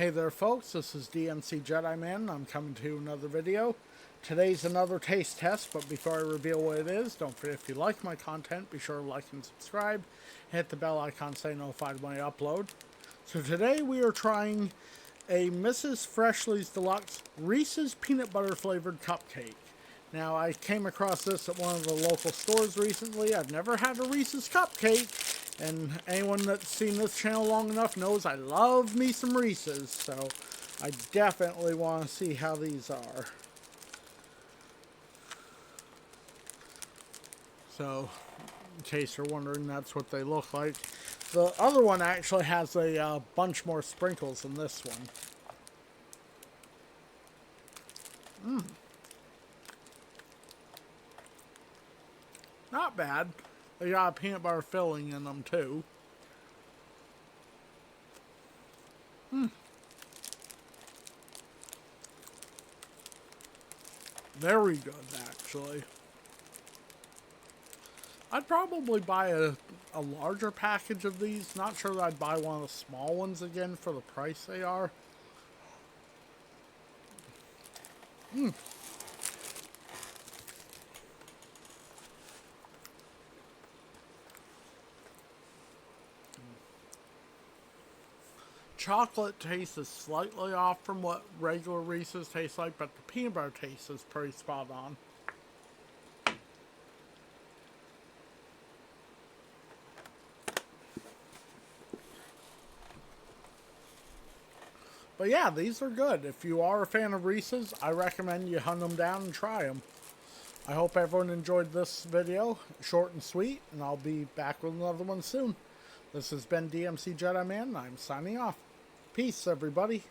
Hey there folks, this is DMC Jedi Man. I'm coming to another video. Today's another taste test, but before I reveal what it is, don't forget if you like my content, be sure to like and subscribe. Hit the bell icon to stay notified when I upload. So today we are trying a Mrs. Freshley's Deluxe Reese's Peanut Butter Flavored Cupcake. Now I came across this at one of the local stores recently. I've never had a Reese's Cupcake. And anyone that's seen this channel long enough knows I love me some Reese's, so I definitely want to see how these are. So, in case you're wondering, that's what they look like. The other one actually has a bunch more sprinkles than this one. Not bad. They got a peanut butter filling in them too. Very good, actually. I'd probably buy a larger package of these. Not sure that I'd buy one of the small ones again for the price they are. Chocolate taste is slightly off from what regular Reese's tastes like, but the peanut butter taste is pretty spot on. But yeah, these are good. If you are a fan of Reese's, I recommend you hunt them down and try them. I hope everyone enjoyed this video, short and sweet, and I'll be back with another one soon. This has been DMC Jedi Man, and I'm signing off. Peace, everybody.